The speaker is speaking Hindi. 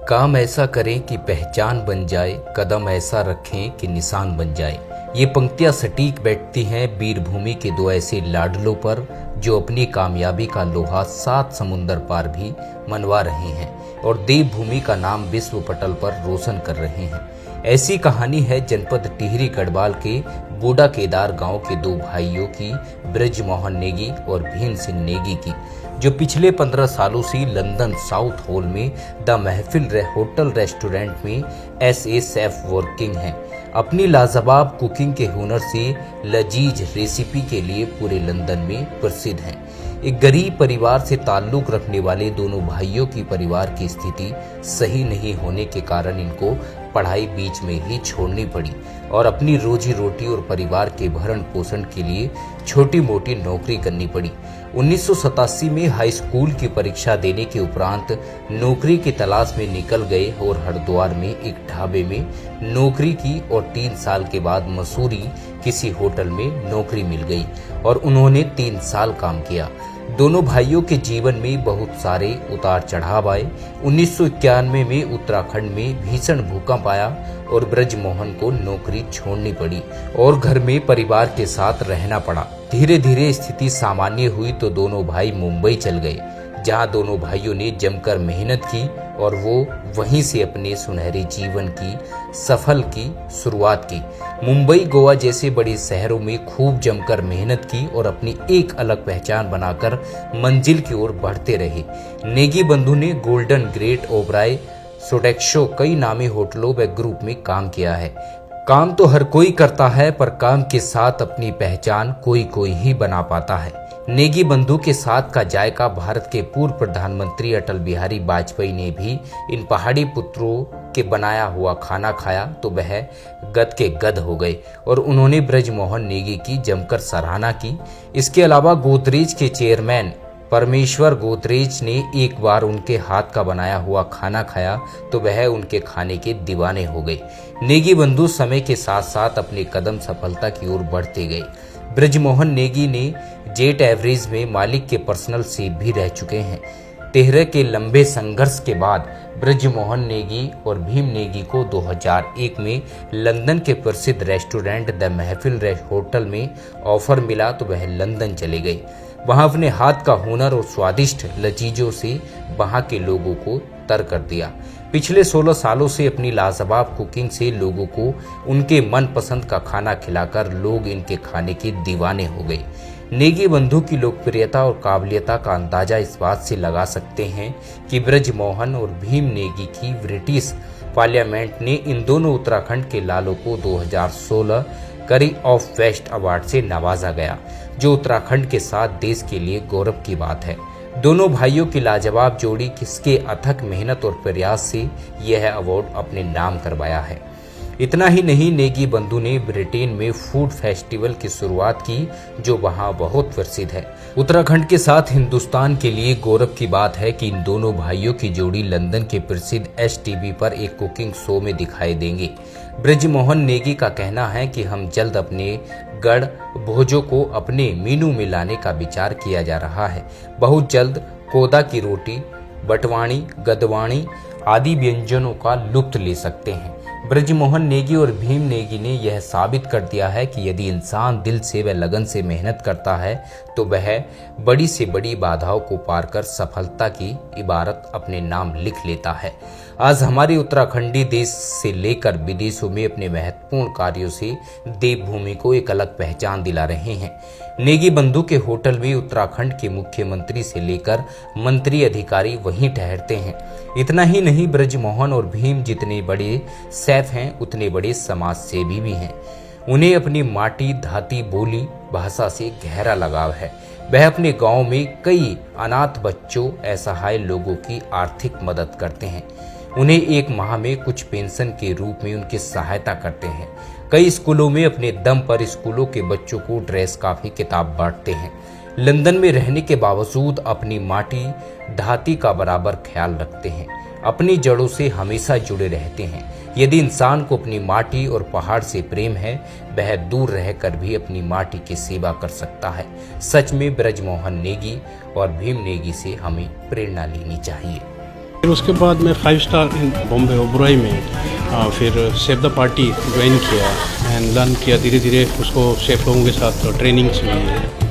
काम ऐसा करें कि पहचान बन जाए, कदम ऐसा रखें कि निशान बन जाए। ये पंक्तियां सटीक बैठती हैं वीरभूमि के दो ऐसे लाडलों पर जो अपनी कामयाबी का लोहा 7 समुंदर पार भी मनवा रहे हैं और देवभूमि का नाम विश्व पटल पर रोशन कर रहे हैं। ऐसी कहानी है जनपद टिहरी गढ़वाल के बूढ़ा केदार गांव के दो भाइयों की, ब्रजमोहन नेगी और भीम सिंह नेगी की, जो पिछले 15 सालों से लंदन साउथ हॉल में द महफिल होटल रेस्टोरेंट में एस ए शेफ वर्किंग हैं। अपनी लाजवाब कुकिंग के हुनर से लजीज रेसिपी के लिए पूरे लंदन में प्रसिद्ध हैं। एक गरीब परिवार से ताल्लुक रखने वाले दोनों भाइयों की परिवार की स्थिति सही नहीं होने के कारण इनको पढ़ाई बीच में ही छोड़नी पड़ी और अपनी रोजी रोटी और परिवार के भरण पोषण के लिए छोटी मोटी नौकरी करनी पड़ी। 1987 में हाई स्कूल की परीक्षा देने के उपरांत नौकरी की तलाश में निकल गए और हरिद्वार में एक ढाबे में नौकरी की और 3 साल के बाद मसूरी किसी होटल में नौकरी मिल गई और उन्होंने 3 साल काम किया। दोनों भाइयों के जीवन में बहुत सारे उतार चढ़ाव आए। 1991 में उत्तराखंड में भीषण भूकंप आया और ब्रजमोहन को नौकरी छोड़नी पड़ी और घर में परिवार के साथ रहना पड़ा। धीरे धीरे स्थिति सामान्य हुई तो दोनों भाई मुंबई चल गए, जहां दोनों भाइयों ने जमकर मेहनत की और वो वहीं से अपने सुनहरे जीवन की सफल की शुरुआत की। मुंबई, गोवा जैसे बड़े शहरों में खूब जमकर मेहनत की और अपनी एक अलग पहचान बनाकर मंजिल की ओर बढ़ते रहे। नेगी बंधु ने गोल्डन ग्रेट ओबराय, सोडेक्सो कई नामी होटलों व ग्रुप में काम किया है। काम तो हर कोई करता है, पर काम के साथ अपनी पहचान कोई कोई ही बना पाता है। नेगी बंधु के साथ का जायका भारत के पूर्व प्रधानमंत्री अटल बिहारी वाजपेयी ने भी इन पहाड़ी पुत्रों के बनाया हुआ खाना खाया तो वह गद के गद हो गए और उन्होंने ब्रजमोहन नेगी की जमकर सराहना की। इसके अलावा गोदरेज के चेयरमैन परमेश्वर गोदरेज ने एक बार उनके हाथ का बनाया हुआ खाना खाया तो वह उनके खाने के दीवाने हो गए। नेगी बंधु समय के साथ साथ अपने कदम सफलता की ओर बढ़ते गए। ब्रजमोहन नेगी ने जेट एवरेज में मालिक के पर्सनल सेफ भी रह चुके हैं। 13 के लंबे संघर्ष के बाद ब्रजमोहन नेगी और भीम नेगी को 2001 में लंदन के प्रसिद्ध रेस्टोरेंट द महफिल होटल में ऑफर मिला तो वह लंदन चले गए। वहां अपने हाथ का हुनर और स्वादिष्ट लजीजों से वहां के लोगों को तर कर दिया। पिछले 16 सालों से अपनी लाजवाब कुकिंग से लोगों को उनके मनपसंद का खाना खिलाकर लोग इनके खाने के दीवाने हो गए। नेगी बंधु की लोकप्रियता और काबिलियता का अंदाजा इस बात से लगा सकते हैं कि ब्रजमोहन और भीम नेगी की ब्रिटिश पार्लियामेंट ने इन दोनों उत्तराखंड के लालों को 2016 करी ऑफ वेस्ट अवार्ड से नवाजा गया, जो उत्तराखंड के साथ देश के लिए गौरव की बात है। दोनों भाइयों की लाजवाब जोड़ी किसके अथक मेहनत और प्रयास से यह अवार्ड अपने नाम करवाया है। इतना ही नहीं, नेगी बंधु ने ब्रिटेन में फूड फेस्टिवल की शुरुआत की, जो वहां बहुत प्रसिद्ध है। उत्तराखंड के साथ हिंदुस्तान के लिए गौरव की बात है कि इन दोनों भाइयों की जोड़ी लंदन के प्रसिद्ध STV पर एक कुकिंग शो में दिखाई देंगे। ब्रजमोहन नेगी का कहना है कि हम जल्द अपने गढ़ भोजों को अपने मेनू में लाने का विचार किया जा रहा है। बहुत जल्द कोदा की रोटी, बटवाणी, गदवाणी आदि व्यंजनों का लुत्फ ले सकते हैं। ब्रजमोहन नेगी और भीम नेगी ने यह साबित कर दिया है कि यदि इंसान दिल से व लगन से मेहनत करता है तो वह बड़ी से बड़ी बाधाओं को पार कर सफलता की इबारत अपने नाम लिख लेता है। आज हमारे उत्तराखंडी देश से लेकर विदेशों में अपने महत्वपूर्ण कार्यों से देवभूमि को एक अलग पहचान दिला रहे हैं। नेगी बंधु के होटल में उत्तराखंड के मुख्यमंत्री से लेकर मंत्री अधिकारी वहीं ठहरते हैं। इतना ही नहीं, ब्रजमोहन और भीम जितने बड़े शेफ हैं उतने बड़े समाज सेवी भी हैं। उन्हें अपनी माटी, धाती, बोली, भाषा से गहरा लगाव है। वह अपने गांव में कई अनाथ बच्चों, असहाय लोगों की आर्थिक मदद करते हैं। उन्हें एक माह में कुछ पेंशन के रूप में उनकी सहायता करते हैं। कई स्कूलों में अपने दम पर स्कूलों के बच्चों को ड्रेस, काफी, किताब बांटते हैं। लंदन में रहने के बावजूद अपनी माटी, धाती का बराबर ख्याल रखते हैं। अपनी जड़ों से हमेशा जुड़े रहते हैं। यदि इंसान को अपनी माटी और पहाड़ से प्रेम है, वह दूर रहकर भी अपनी माटी की सेवा कर सकता है। सच में ब्रजमोहन नेगी और भीम नेगी से हमें प्रेरणा लेनी चाहिए। फिर उसके बाद मैं 5 स्टार इन बॉम्बे ओबरॉय में फिर सेव द पार्टी ज्वाइन किया एंड लर्न किया। धीरे धीरे उसको शेफ लोगों के साथ ट्रेनिंग्स हुई है।